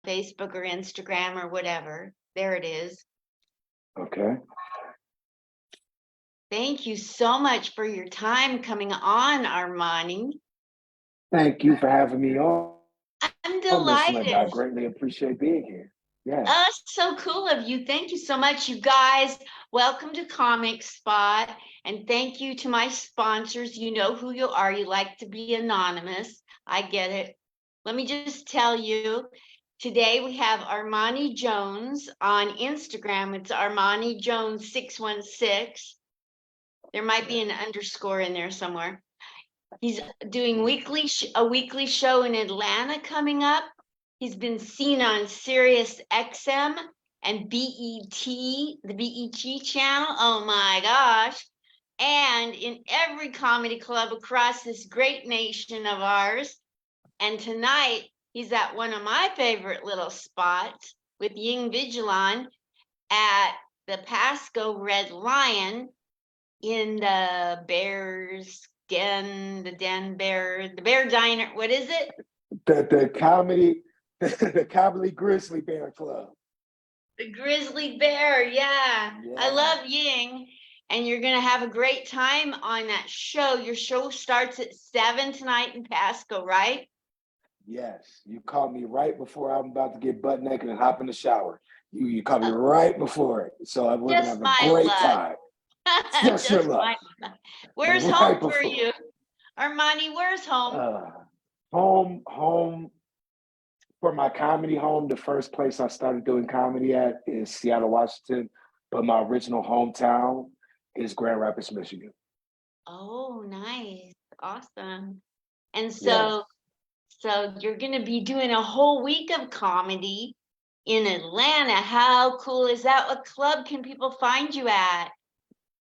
Facebook or Instagram or whatever. There it is. Okay. Thank you so much for your time coming on, Armani. Thank you for having me on, I'm Miss Linda. I delighted. greatly appreciate being here. Yes. So cool of you. Thank you so much, you guys. Welcome to Comic Spot. And thank you to my sponsors. You know who you are. You like to be anonymous. I get it. Let me just tell you, today we have Armani Jones on Instagram. It's Armani Jones 616. There might be an underscore in there somewhere. He's doing a weekly show in Atlanta coming up. He's been seen on Sirius XM and BET, the BET channel. Oh my gosh. And in every comedy club across this great nation of ours. And tonight, he's at one of my favorite little spots with Ying Vigilon at the Pasco Red Lion in the Bears Den, the Bear Diner. What is it? The comedy, the Comedy Grizzly Bear Club. The Grizzly Bear. Yeah. I love Ying. And you're going to have a great time on that show. Your show starts at 7 tonight in Pasco, right? Yes. You called me right before I'm about to get butt naked and hop in the shower. You called me right before it. So I would have a great time. Just your luck. Where's Right home before. for you? Armani, where's home? Home for my comedy home. The first place I started doing comedy at is Seattle, Washington. But my original hometown is Grand Rapids, Michigan. Oh, nice. Awesome. And so you're going to be doing a whole week of comedy in Atlanta. How cool is that? What club can people find you at?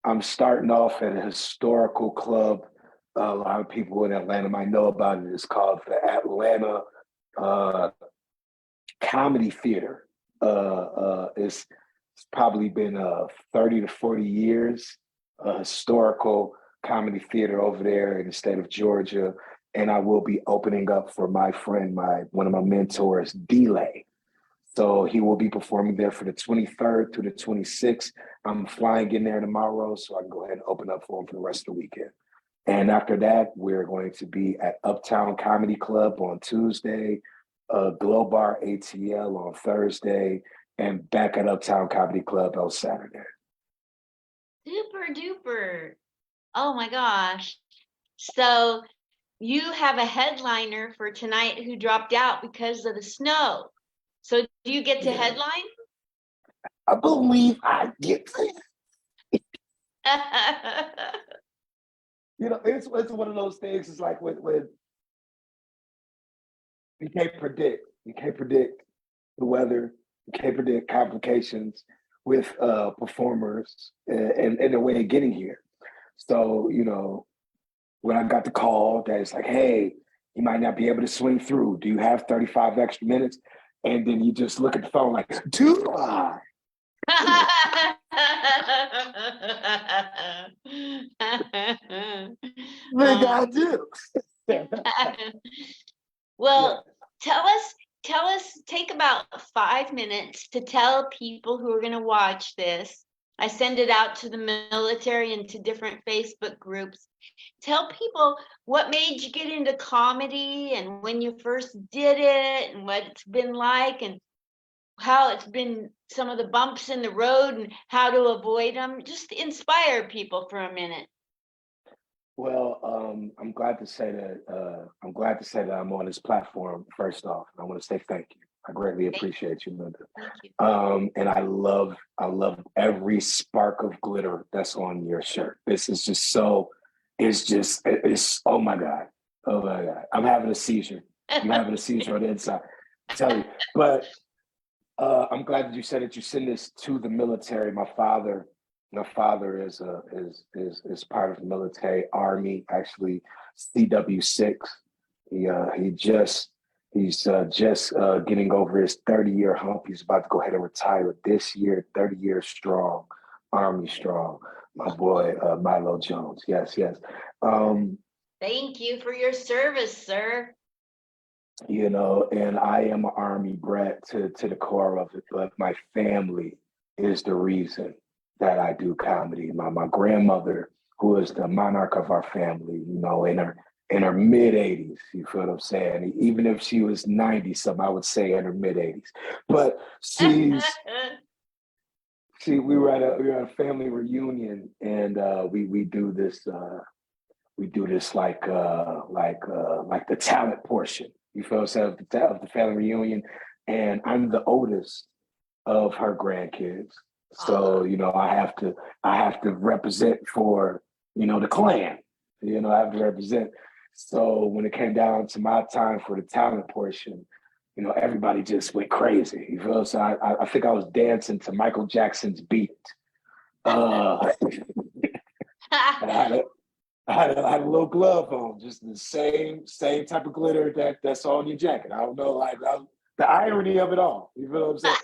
I'm starting off at a historical club. A lot of people in Atlanta might know about it. It's called the Atlanta Comedy Theater. It's probably been 30 to 40 years, a historical comedy theater over there in the state of Georgia. And I will be opening up for my friend, one of my mentors, Delay. So he will be performing there for the 23rd to the 26th. I'm flying in there tomorrow, so I can go ahead and open up for him for the rest of the weekend. And after that, we're going to be at Uptown Comedy Club on Tuesday, Glow Bar ATL on Thursday, and back at Uptown Comedy Club on Saturday. Super duper. Oh my gosh. So you have a headliner for tonight who dropped out because of the snow. So do you get to headline? I believe I get to. It's one of those things. It's like with you can't predict. You can't predict the weather. You can't predict complications with performers and the way of getting here. So, when I got the call that it's like, hey, you might not be able to swing through. Do you have 35 extra minutes? And then you just look at the phone like, do I? Maybe I do. Well, tell us, take about 5 minutes to tell people who are going to watch this. I send it out to the military and to different Facebook groups. Tell people what made you get into comedy and when you first did it and what it's been like and how it's been some of the bumps in the road and how to avoid them. Just inspire people for a minute. Well, I'm glad to say that I'm on this platform. First off, I want to say thank you. I greatly appreciate you, Linda. Thank you. And I love every spark of glitter that's on your shirt. This is just so. It's oh my god, I'm having a seizure. I'm having a seizure on the inside. I tell you, but I'm glad that you said that you send this to the military. My father is part of the military, Army, actually CW6. He's just getting over his 30-year hump. He's about to go ahead and retire this year. 30 years strong, Army strong. My boy Milo Jones. Yes. Thank you for your service, sir. And I am an Army brat to the core of it, but my family is the reason that I do comedy. My grandmother, who is the monarch of our family, in her mid 80s, you feel what I'm saying? Even if she was 90 something, I would say in her mid 80s. But we were at a family reunion, and we do this like the talent portion. You feel what I'm saying, of the family reunion, and I'm the oldest of her grandkids. So, I have to represent for, the clan. I have to represent. So when it came down to my time for the talent portion, everybody just went crazy. You feel? So I think I was dancing to Michael Jackson's Beat It. And I had a little glove on, just the same type of glitter that's on your jacket. I don't know, the irony of it all. You feel what I'm saying?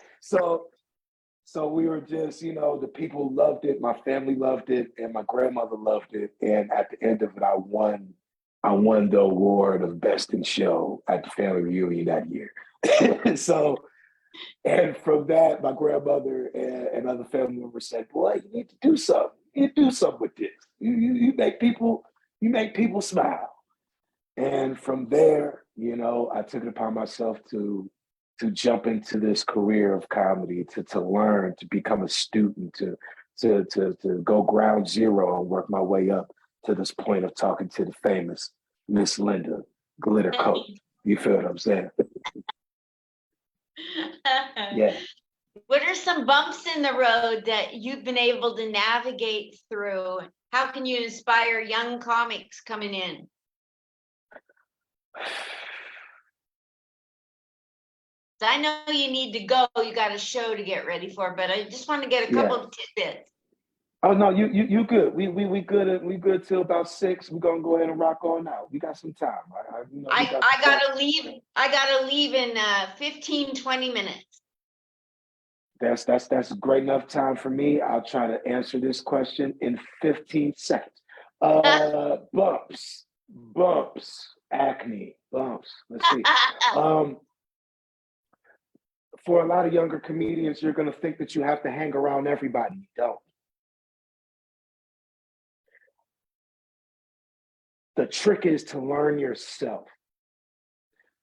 So we were just, the people loved it, my family loved it, and my grandmother loved it. And at the end of it, I won the award of Best in Show at the family reunion that year. And from that, my grandmother and other family members said, "Boy, you need to do something. You need to do something with this. You make people smile." And from there, I took it upon myself to jump into this career of comedy, to learn, to become a student, to go ground zero and work my way up to this point of talking to the famous Miss Linda Glitter Coat. You feel what I'm saying? Yeah. What are some bumps in the road that you've been able to navigate through? How can you inspire young comics coming in? So I know you need to go. You got a show to get ready for, but I just want to get a couple of tidbits. Oh no, you good. We good till about 6. We're gonna go ahead and rock on out. We got some time. I gotta leave. I gotta leave in 15, 20 minutes. That's great enough time for me. I'll try to answer this question in 15 seconds. Bumps, acne, bumps. Let's see. For a lot of younger comedians, you're gonna think that you have to hang around everybody. You don't. The trick is to learn yourself.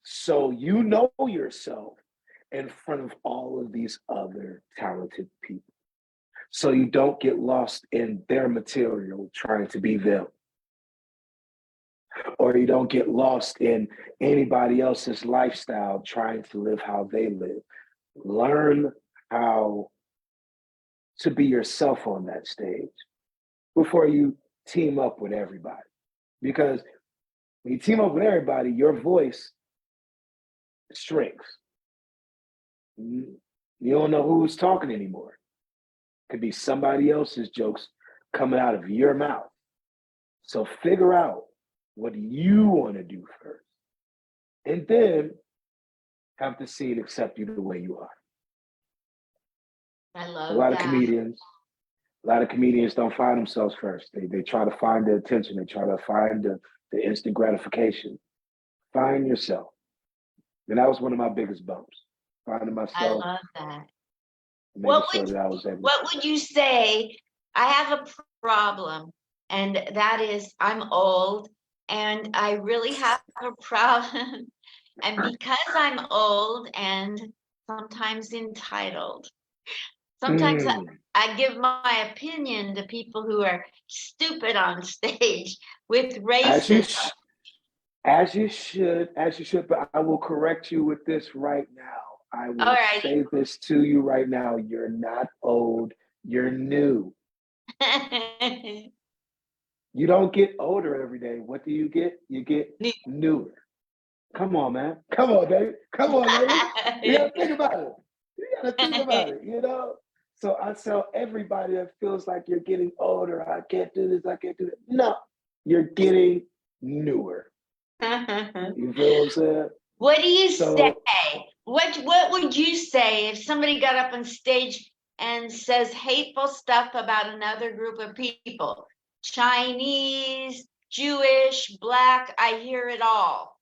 So you know yourself in front of all of these other talented people. So you don't get lost in their material trying to be them. Or you don't get lost in anybody else's lifestyle trying to live how they live. Learn how to be yourself on that stage before you team up with everybody. Because when you team up with everybody, your voice shrinks. You don't know who's talking anymore. It could be somebody else's jokes coming out of your mouth. So figure out what you want to do first. And then have the scene accept you the way you are. I love a lot that. A lot of comedians don't find themselves first. They try to find the attention. They try to find the instant gratification. Find yourself. And that was one of my biggest bumps. Finding myself. I love that. What would you say? I have a problem, and that is I'm old, and I really have a problem. And because I'm old and sometimes entitled, sometimes I give my opinion to people who are stupid on stage with racism. As you should, but I will correct you with this right now. I will say this to you right now. You're not old, you're new. You don't get older every day. What do you get? You get newer. Come on, man. Come on, baby. Come on, baby. You gotta think about it. So I tell everybody that feels like you're getting older, I can't do this, I can't do that. No, you're getting newer. You feel what I'm saying? What do you say? What would you say if somebody got up on stage and says hateful stuff about another group of people? Chinese, Jewish, Black, I hear it all.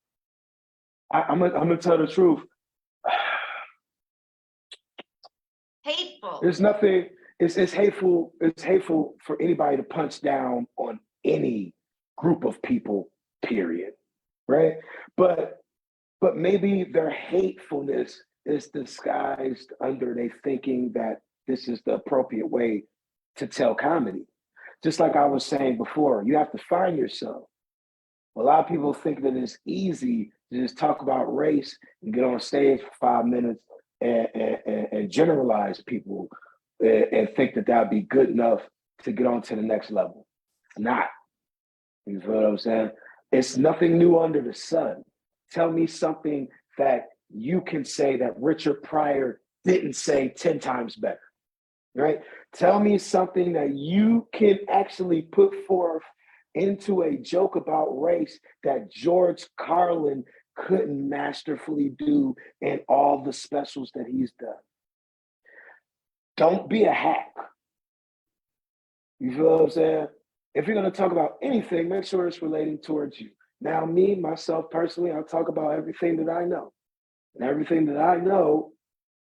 I'm gonna tell the truth. Hateful. There's nothing. It's hateful. It's hateful for anybody to punch down on any group of people. Period. Right. But maybe their hatefulness is disguised under they thinking that this is the appropriate way to tell comedy. Just like I was saying before, you have to find yourself. A lot of people think that it's easy to just talk about race and get on stage for 5 minutes and generalize people and think that that'd be good enough to get on to the next level. It's not. You feel what I'm saying? It's nothing new under the sun. Tell me something that you can say that Richard Pryor didn't say 10 times better, right? Tell me something that you can actually put forth into a joke about race that George Carlin couldn't masterfully do in all the specials that he's done. Don't be a hack. You feel what I'm saying? If you're going to talk about anything, make sure it's relating towards you. Now, me, myself personally, I'll talk about everything that I know. And everything that I know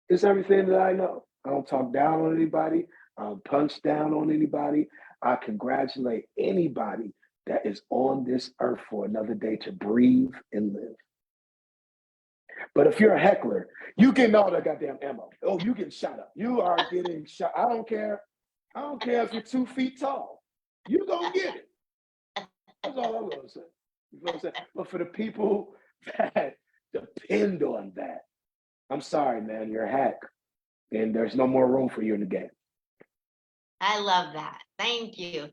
is everything that I know. I don't talk down on anybody. I don't punch down on anybody. I congratulate anybody that is on this earth for another day to breathe and live. But if you're a heckler, you getting all that goddamn ammo. Oh, you getting shot up. You are getting shot. I don't care. I don't care if you're 2 feet tall. You gonna get it. That's all I'm gonna say. You know what I'm saying? But for the people that depend on that, I'm sorry, man. You're a hack, and there's no more room for you in the game. I love that. Thank you.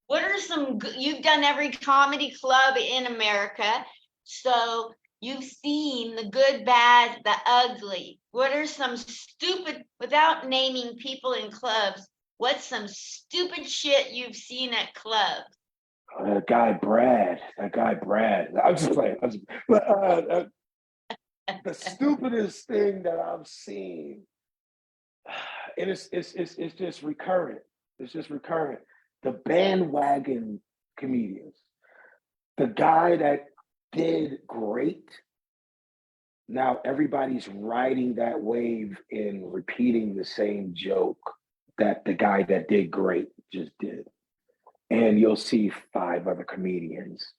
What are some, you've done every comedy club in America, so you've seen the good, bad, the ugly. What are some stupid, without naming people in clubs, what's some stupid shit you've seen at clubs? That guy Brad. I'm just playing. The stupidest thing that I've seen, and it's just recurrent. It's just recurrent. The bandwagon comedians. The guy that did great. Now everybody's riding that wave and repeating the same joke that the guy that did great just did. And you'll see 5 other comedians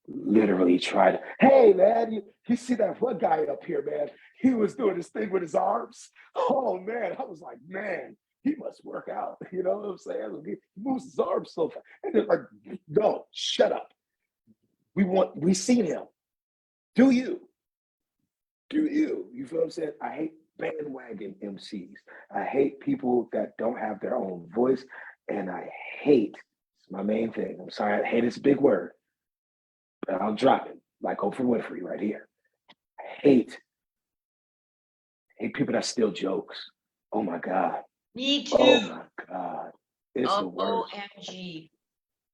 literally try to, hey man, you see that one guy up here, man? He was doing this thing with his arms. Oh man, I was like, man, he must work out. You know what I'm saying? He moves his arms so fast. And they're like, no, shut up. We seen him. Do you? You feel what I'm saying? I hate bandwagon MCs. I hate people that don't have their own voice. And I hate, it's my main thing. I'm sorry, I hate is a big word, but I'll drop it like Oprah Winfrey right here. I hate people that steal jokes. Oh my God. Me too. Oh my God. It's the worst. OMG.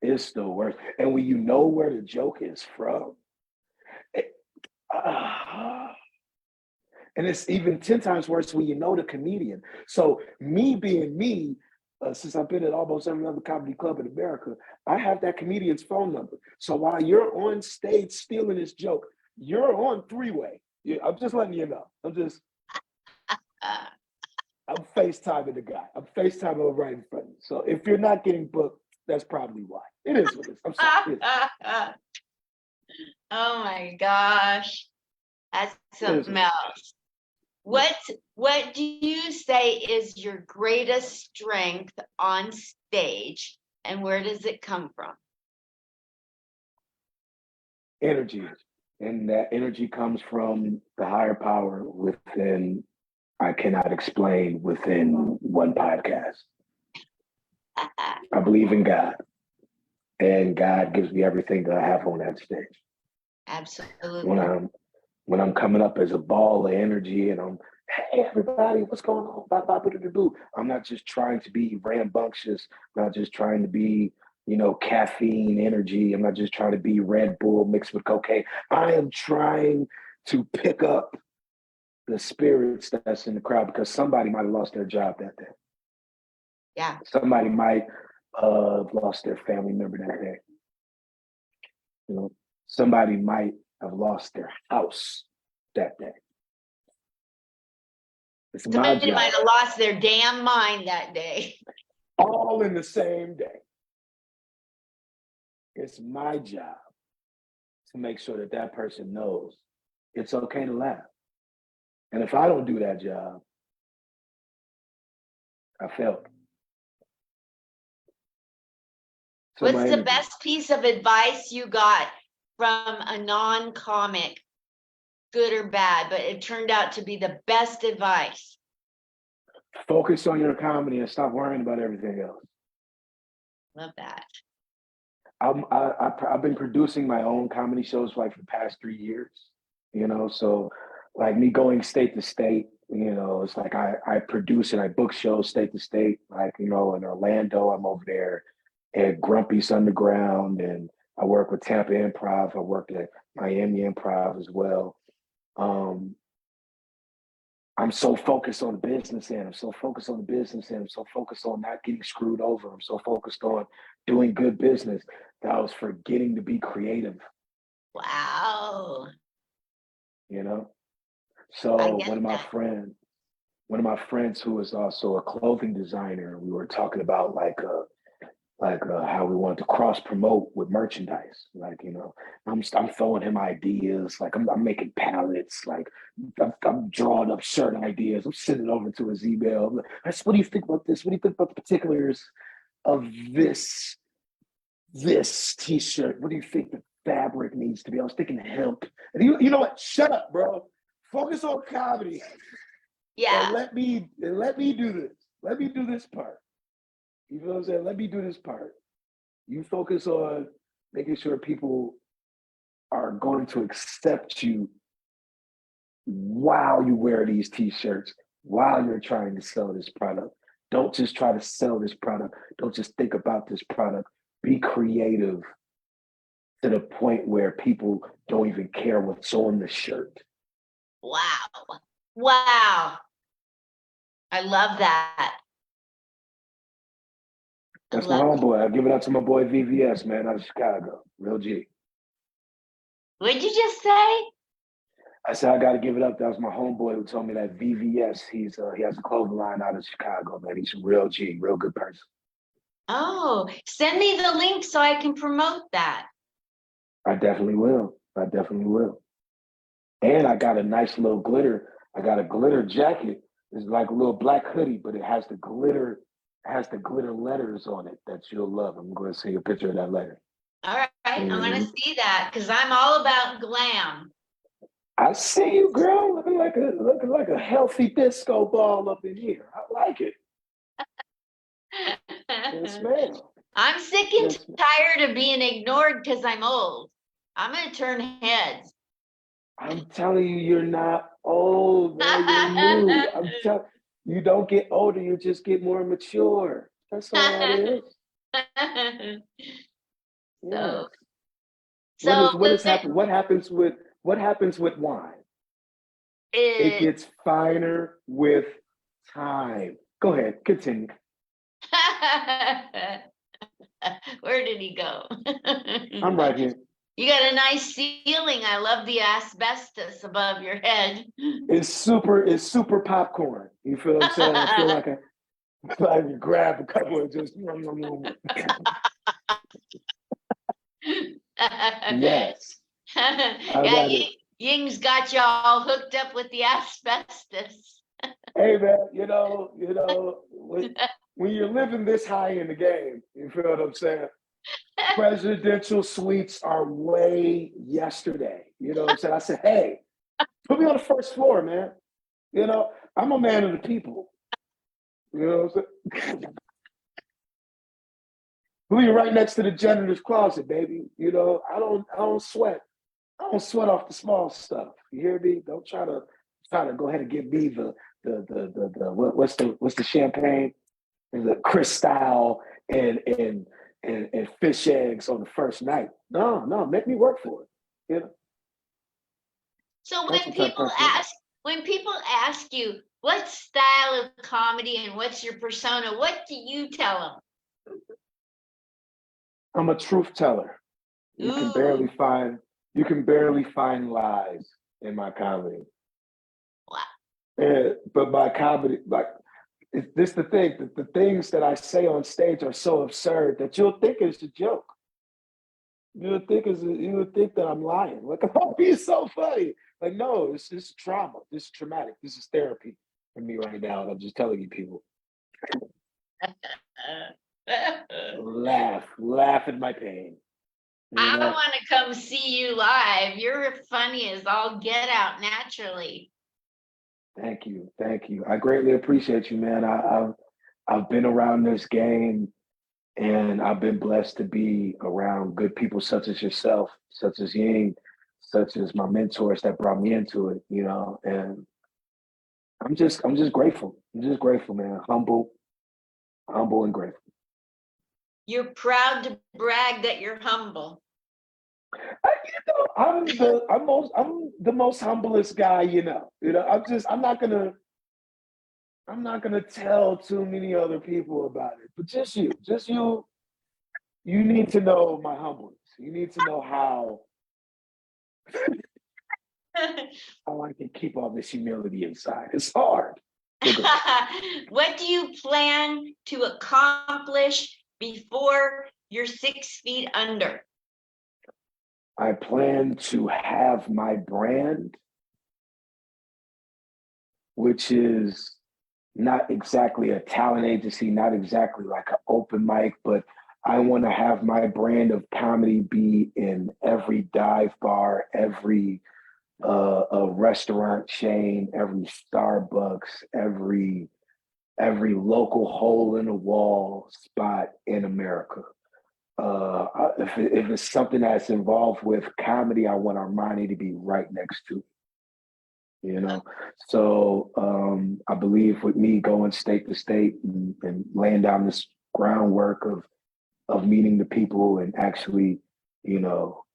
It's the worst. And when you know where the joke is from, and it's even 10 times worse when you know the comedian. So me being me, since I've been at almost every other comedy club in America, I have that comedian's phone number. So while you're on stage stealing this joke, you're on 3-way. Yeah, I'm just letting you know. I'm FaceTiming the guy. I'm FaceTiming him right in front of you. So if you're not getting booked, that's probably why. It is what it is. I'm sorry. Oh my gosh. That's something else. What do you say is your greatest strength on stage, and where does it come from? Energy. And that energy comes from the higher power within, I cannot explain within one podcast. I believe in God, and God gives me everything that I have on that stage. Absolutely. When I'm coming up as a ball of energy and I'm, hey everybody, what's going on? I'm not just trying to be rambunctious, I'm not just trying to be, caffeine energy. I'm not just trying to be Red Bull mixed with cocaine. I am trying to pick up the spirits that's in the crowd because somebody might have lost their job that day. Yeah. Somebody might have lost their family member that day. Somebody might have lost their house that day. It's my Somebody job. might have lost their damn mind that day. All in the same day. It's my job to make sure that that person knows it's okay to laugh. And if I don't do that job, I failed. So What's my the energy. best piece of advice you got from a non-comic, good or bad, but it turned out to be the best advice? Focus on your comedy and stop worrying about everything else. Love that. I've been producing my own comedy shows for like the past 3 years, you know, so like me going state to state, you know, it's like I produce and I book shows state to state, like, you know, in Orlando, I'm over there at Grumpy's Underground, and I work with Tampa Improv. I worked at Miami Improv as well. I'm so focused on the business end. I'm so focused on the business end. I'm so focused on not getting screwed over. I'm so focused on doing good business that I was forgetting to be creative, Wow. you know? I So get that. one of my friends who is also a clothing designer, we were talking about how we wanted to cross promote with merchandise. Like, you know, I'm throwing him ideas. Like I'm making palettes. Like I'm drawing up shirt ideas. I'm sending it over to his email. I'm like, what do you think about this? What do you think about the particulars of this t-shirt? What do you think the fabric needs to be? I was thinking hemp. And you know what? Shut up, bro. Focus on comedy Yeah. and let me do this. Let me do this part. You know what I'm saying? Let me do this part. You focus on making sure people are going to accept you while you wear these t-shirts, while you're trying to sell this product. Don't just try to sell this product. Don't just think about this product. Be creative to the point where people don't even care what's on the shirt. Wow. Wow. I love that. That's my homeboy. I give it up to my boy VVS, man, out of Chicago. Real G. What'd you just say? I said I got to give it up. That was my homeboy who told me that VVS. He has a clothing line out of Chicago, man. He's a real G, real good person. Oh, send me the link so I can promote that. I definitely will. I definitely will. And I got a nice little glitter. I got a glitter jacket. It's like a little black hoodie, but it has the glitter. Has the glitter letters on it that you'll love. I'm going to see a picture of that later. All right, Mm-hmm. I'm going to see that because I'm all about glam. I see you, girl, looking like a healthy disco ball up in here. I like it. Yes, ma'am. I'm sick and tired of being ignored because I'm old. I'm going to turn heads. I'm telling you, you're not old, man. You're new. I'm telling you, don't get older. You just get more mature. That's all that is. Yes. What happens with wine? It gets finer with time. Go ahead, continue. Where did he go? I'm right here. You got a nice ceiling. I love the asbestos above your head. It's super popcorn. You feel what I'm saying? I feel like I grab a couple of just yes. Yeah, Ying's got you all hooked up with the asbestos. Hey man, you know, when you're living this high in the game, you feel what I'm saying? Presidential suites are way yesterday. You know what I'm saying? I said, hey, put me on the first floor, man. You know, I'm a man of the people. You know what I'm saying? Put you right next to the janitor's closet, baby. You know, I don't sweat. I don't sweat off the small stuff. You hear me? Don't try to go ahead and give me the what's the champagne? The Cristal and fish eggs on the first night. No, make me work for it. You know. So when people ask you what style of comedy and what's your persona, what do you tell them? I'm a truth teller. You can barely find lies in my comedy. Wow. But my comedy, like, this the thing, the things that I say on stage are so absurd that you'll think it's a joke. You would think that I'm lying. Like, oh, he's so funny. Like, no, it's trauma. This is traumatic. This is therapy for me right now. And I'm just telling you, people, laugh at my pain. You I know, want to come see you live. You're funny as all get out naturally. thank you. I greatly appreciate you, man. I've been around this game, and I've been blessed to be around good people such as yourself, such as Ying, such as my mentors that brought me into it. You know, and I'm just grateful. I'm just grateful, man. Humble and grateful. You're proud to brag that you're humble. I'm the most humblest guy, you know. You know, I'm not gonna tell too many other people about it, but just you need to know my humbleness. You need to know how I can keep all this humility inside. It's hard. What do you plan to accomplish before you're 6 feet under? I plan to have my brand, which is not exactly a talent agency, not exactly like an open mic, but I want to have my brand of comedy be in every dive bar, every a restaurant chain, every Starbucks, every local hole in the wall spot in America. If it's something that's involved with comedy, I want Armani to be right next to it, you know. So I believe with me going state to state and laying down this groundwork of meeting the people and actually, you know,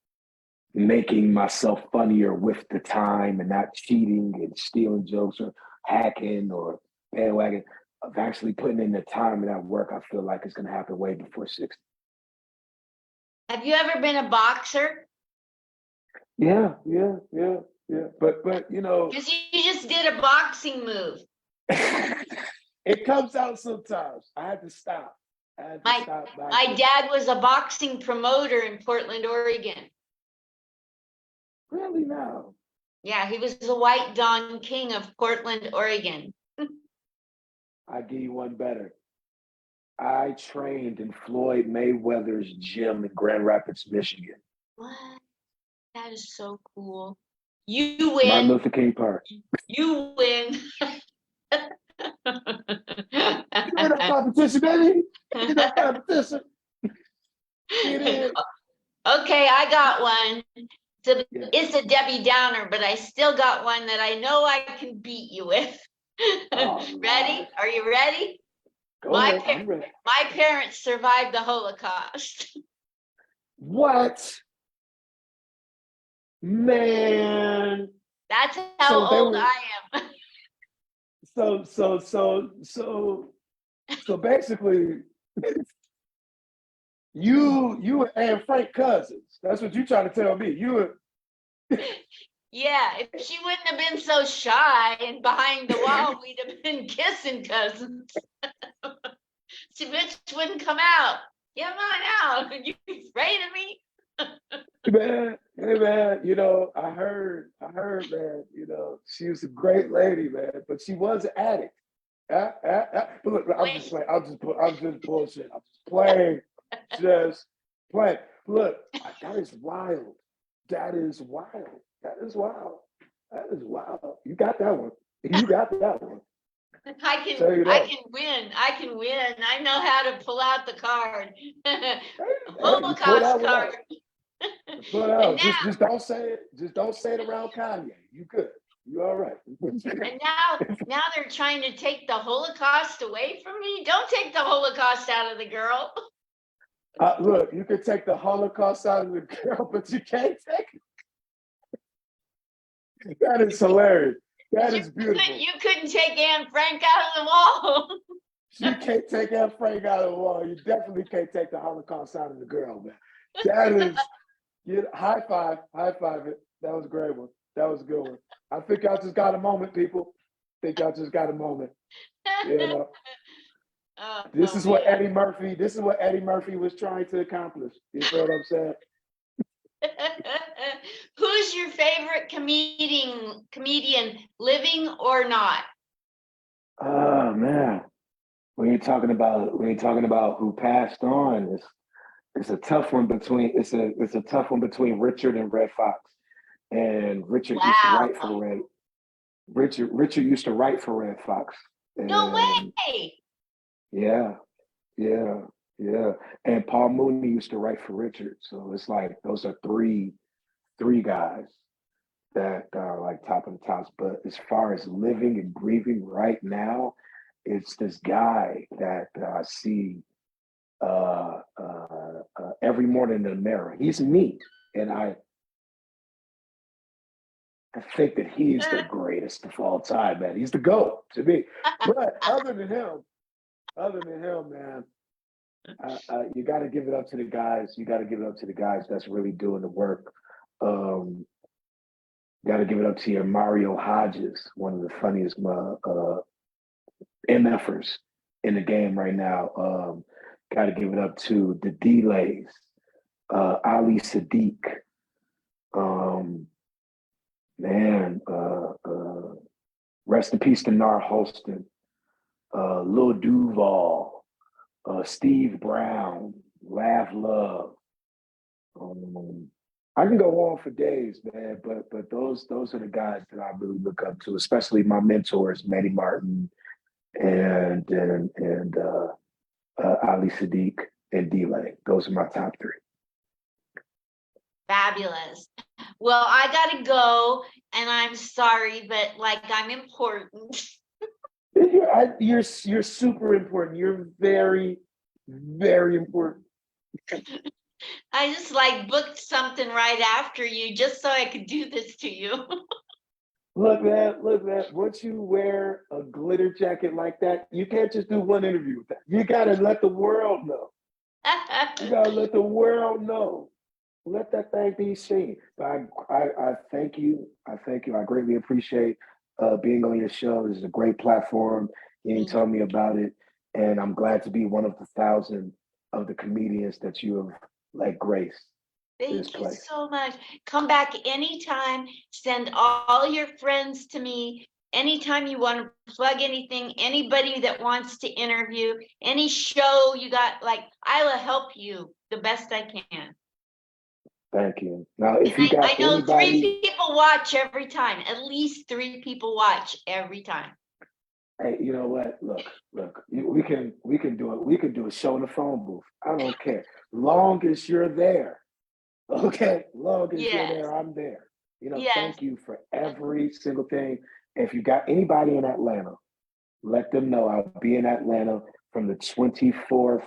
making myself funnier with the time and not cheating and stealing jokes or hacking or bandwagon, of actually putting in the time and that work, I feel like it's going to happen way before 60. Have you ever been a boxer? Yeah. But you know, Because you just did a boxing move. it comes out sometimes. I had to stop. I had to stop My dad was a boxing promoter in Portland, Oregon. Really now? Yeah, he was the White Don King of Portland, Oregon. I give you one better. I trained in Floyd Mayweather's gym in Grand Rapids, Michigan. What? That is so cool. You Martin win. Luther King Park. You win. Give me that competition, baby. Give me that competition. Get in. Okay, I got one. Yeah. It's a Debbie Downer, but I still got one that I know I can beat you with. Ready? Are you ready? Go ahead. I'm ready. My parents survived the Holocaust. What? Man. That's how old I am. So basically, you and Anne Frank cousins. That's what you trying to tell me. You were. Yeah, if she wouldn't have been so shy and behind the wall, we'd have been kissing cousins. She bitch wouldn't come out. Come on out. Are you afraid of me? Hey man, you know, I heard, man, you know, she was a great lady, man, but she was an addict. But look, I'm just playing. I'm just bullshit. I'm just playing, just playing. Look, that is wild. That is wild. That is wild. That is wild. You got that one. You got that one. I can win. I can win. I know how to pull out the card. Holocaust card. Pull out. Just don't say it. Just don't say it around Kanye. You good. You all right. And now they're trying to take the Holocaust away from me. Don't take the Holocaust out of the girl. Look, you can take the Holocaust out of the girl, but you can't take it. That is hilarious. That is beautiful. You couldn't take Anne Frank out of the wall. You can't take Anne Frank out of the wall. You definitely can't take the Holocaust out of the girl, man. That is, high five it. That was a great one. That was a good one. I think y'all just got a moment, people. I think y'all just got a moment. You know, this is what man. Eddie Murphy was trying to accomplish. You feel what I'm saying? Who's your favorite comedian, living or not? Oh man. When you're talking about who passed on, it's a tough one between Richard and Red Fox. And Richard used to Wow. write for Red. Richard used to write for Red Fox. No And way. yeah, yeah, yeah. And Paul Mooney used to write for Richard. So it's like those are three guys that are like top of the tops. But as far as living and breathing right now, it's this guy that I see every morning in the mirror. He's me, and I think that he's the greatest of all time, man. He's the GOAT to me. But other than him, man, you got to give it up to the guys. You got to give it up to the guys that's really doing the work. Got to give it up to your Mario Hodges, one of the funniest MFers in the game right now. Got to give it up to the delays, Ali Sadiq, man, rest in peace to Nar Holston, Lil Duval, Steve Brown, Laugh Love. I can go on for days, man, but those are the guys that I really look up to, especially my mentors, Matty Martin and Ali Sadiq and Delay. Those are my top three. Fabulous. Well, I gotta go, and I'm sorry, but like I'm important. You're super important. You're very, very important. I just like booked something right after you just so I could do this to you. Look, man. Once you wear a glitter jacket like that, you can't just do one interview with that. You gotta let the world know. You gotta let the world know. Let that thing be seen. But I thank you. I thank you. I greatly appreciate being on your show. This is a great platform. You ain't told me about it, and I'm glad to be one of the 1,000 of the comedians that you have like graced this Thank you place. so much. Come back anytime. Send all your friends to me. Anytime you want to plug anything, anybody that wants to interview, any show you got, like I will help you the best I can. Thank you. Now, if you got I know anybody, 3 people watch every time. At least 3 people watch every time. hey, you know what? Look. We can do it. We can do a show in the phone booth. I don't care. Long as you're there. Okay. Long as you're there, I'm there. You know, thank you for every single thing. If you got anybody in Atlanta, let them know I'll be in Atlanta from the 24th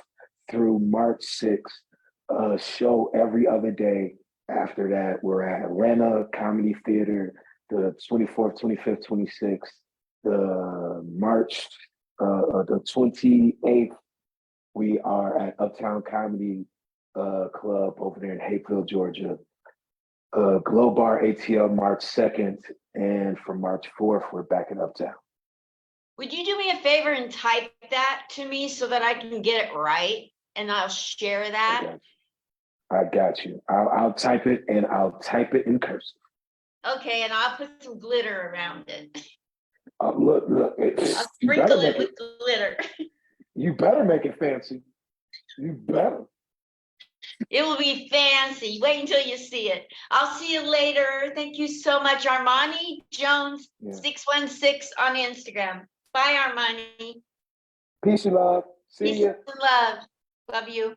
through March 6th. Show every other day. After that, we're at Atlanta Comedy Theater, the 24th, 25th, 26th. The the 28th, we are at Uptown Comedy Club over there in Hayfield, Georgia. Glow Bar ATL March 2nd, and for March 4th, we're back in Uptown. Would you do me a favor and type that to me so that I can get it right and I'll share that? I got you. I'll type it, and I'll type it in cursive. Okay, and I'll put some glitter around it. Look. I'll sprinkle it with glitter. You better make it fancy. You better. It will be fancy. Wait until you see it. I'll see you later. Thank you so much, Armani Jones 616 on Instagram. Bye, Armani. Peace and love. See Peace ya. and love. Love you.